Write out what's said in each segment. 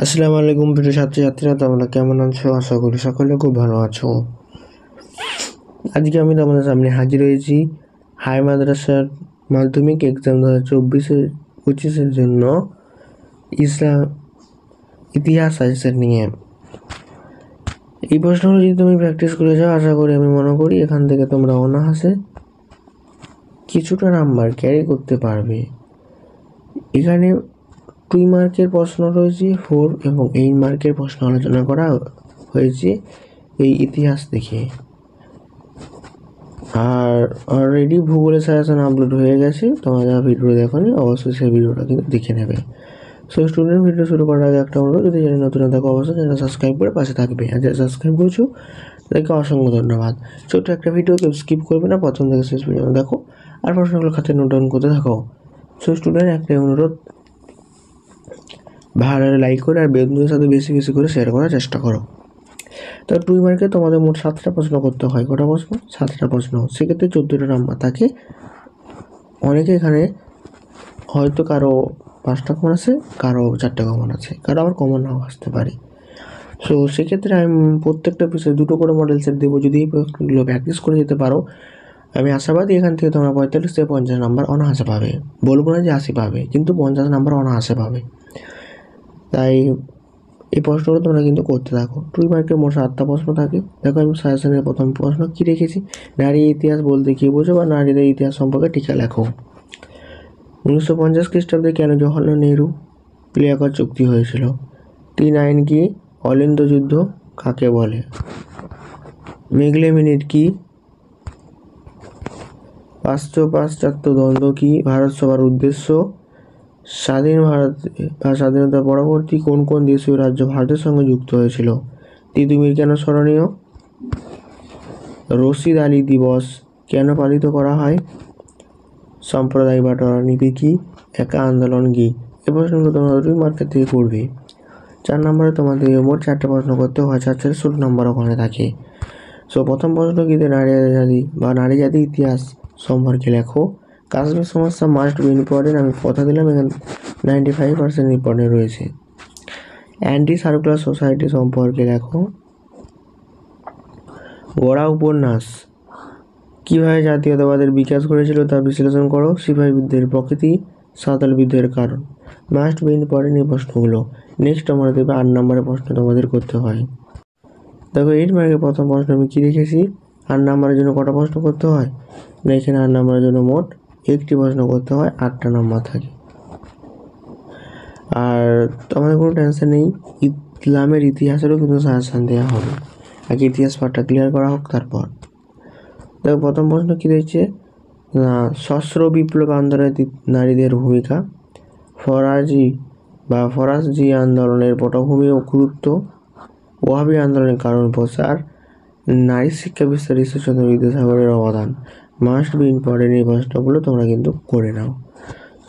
আসসালামু আলাইকুম প্রিয় ছাত্রছাত্রীরা, তোমরা কেমন আছো? আশা করি সকলে খুব ভালো আছো। আজকে আমি তোমাদের সামনে হাজির হয়েছি হাই মাদ্রাসার মাধ্যমিক এক্সাম 2024-25 জন্য ইসলাম ইতিহাস সাজেশন নিয়ে। এই প্রশ্নগুলো যদি তুমি প্র্যাকটিস করে যাও, আশা করি আমি মনে করি এখান থেকে তোমরা অনায়াসে কিছুটা নাম্বার ক্যারি করতে পারবে। এখানে 2 মার্কের প্রশ্ন রয়েছে, 4 এবং 8 মার্কের প্রশ্ন আলোচনা করা হয়েছে এই ইতিহাস দেখে। আর অলরেডি ভূগোলের সাজেশন আপলোড হয়ে গেছে, তোমরা যারা ভিডিও দেখোনি অবশ্যই সেই ভিডিওটা কিন্তু দেখে নেবে। সো স্টুডেন্ট, ভিডিও শুরু করার আগে একটা অনুরোধ, যদি চ্যানেল নতুন থাকো অবশ্যই চ্যানেল সাবস্ক্রাইব করে পাশে থাকবে। আর যারা সাবস্ক্রাইব করছো তাদেরকে অসংখ্য ধন্যবাদ। ছোট্ট একটা ভিডিও কেউ স্কিপ করবে না, প্রথম থেকে শেষ পর্যন্ত দেখো আর প্রশ্নগুলো খাতে নোট ডাউন করতে থাকো। সো স্টুডেন্ট, একটাই অনুরোধ, ভালো লাইক করে আর বন্ধুদের সাথে বেশি বেশি করে শেয়ার করার চেষ্টা করো। তো 2 মার্কে তোমাদের মোট 7টা প্রশ্ন করতে হয়। কটা প্রশ্ন? 7টা প্রশ্ন। সেক্ষেত্রে 14টা নাম্বার থাকে। অনেকে এখানে হয়তো কারো 5টা কমন আছে, কারো 4টা কমন আছে, কারো আবার কমন নাও আসতে পারে। সো সেক্ষেত্রে আমি প্রত্যেকটা বিষয়ে 2টো করে মডেল সেট দেবো। যদি এই প্রশ্নগুলো প্র্যাকটিস করে যেতে পারো, আমি আশাবাদী এখান থেকে তোমরা 45 থেকে 50 নাম্বার অনায়াসে পাবে। বলবো না যে 80 পাবে, কিন্তু 50 নাম্বার অনায়াসে পাবে। তাই এই প্রশ্নগুলো তোমরা কিন্তু করতে থাকো। 2 মার্কের মোট 7টা প্রশ্ন থাকে। দেখো আমি সাজেশনের প্রথম প্রশ্ন কি রেখেছি, নারী ইতিহাস বলতে কী বোঝো বা নারীদের ইতিহাস সম্পর্কে টিকা লেখো। 1950 খ্রিস্টাব্দে কেন জওহরলাল নেহরু লিয়াকত চুক্তি হয়েছিল? 3 আইন কি? অলিন্দ যুদ্ধ কাকে বলে? মেঘলে মিনিট কি? পাশ্চাত্য দ্বন্দ্ব কি? ভারত সভার উদ্দেশ্য? স্বাধীন ভারত বা স্বাধীনতা পরবর্তী কোন কোন দেশীয় রাজ্য ভারতের সঙ্গে যুক্ত হয়েছিল? তিতুমির কেন স্মরণীয়? রশিদ আলী দিবস কেন পালিত করা হয়? সম্প্রদায় বাটোয়ারা নীতি কি? একা আন্দোলন কি? এই প্রশ্নগুলো তোমরা 2 মার্কের থেকে করবে। 4 নম্বরে তোমাদের মোট 4টে প্রশ্ন করতে হয়, 4 16 নম্বর ওখানে থাকে। সো প্রথম প্রশ্ন কি, নারী জাতি বা নারী জাতি ইতিহাস সম্পর্কে লেখো। কাশ্মীর সমস্যা মাস্ট বি ইম্পর্টেন্ট, আমি কথা দিলাম এখানে 95% ইম্পর্টেন্ট রয়েছে। অ্যান্টি সার্কুলার সোসাইটি সম্পর্কে লেখো। গোড়া উপন্যাস কীভাবে জাতীয়তাবাদের বিকাশ করেছিল তা বিশ্লেষণ করো। সিপাহী বিদ্রোহের প্রকৃতি, সাঁওতাল বিদ্রোহের কারণ। মাস্ট বি ইম্পর্টেন্ট এই প্রশ্নগুলো। নেক্সট আমরা দেখবে 8 নম্বরের প্রশ্ন তোমাদের করতে হয়। দেখো 8 মার্কের প্রথম প্রশ্ন আমি কী রেখেছি, 8 নম্বরের জন্য কটা প্রশ্ন করতে হয় না, এখানে 8 নম্বরের জন্য মোট 1টি প্রশ্ন করতে হয়, 8টা নাম্বার থাকে। আর তোমাদের কোনো টেনশন নেই, ইসলামের ইতিহাসেরও কিন্তু সাজেশান দেওয়া হবে। আগে ইতিহাস পাঠটা ক্লিয়ার করা হোক, তারপর দেখো প্রথম প্রশ্ন কী রয়েছে, সশস্ত্র বিপ্লব আন্দোলনে নারীদের ভূমিকা। ফরাজি আন্দোলনের পটভূমি ও গুরুত্ব। ওয়াহাবি আন্দোলনের কারণ প্রসার। নারী শিক্ষা বিস্তার ঈশ্বরচন্দ্র বিদ্যাসাগরের অবদান। মাস্ট বি ইম্পর্টেন্ট এই প্রশ্নগুলো তোমরা কিন্তু করে নাও।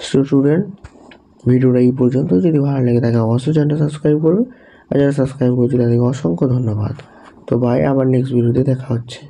স্টুডেন্ট, ভিডিওটা এই পর্যন্ত। যদি ভালো লেগে থাকে অবশ্যই চ্যানেলটা সাবস্ক্রাইব করবে, আর যারা সাবস্ক্রাইব করছে তাদেরকে অসংখ্য ধন্যবাদ। তো বাই, আবার নেক্সট ভিডিওতে দেখা হচ্ছে।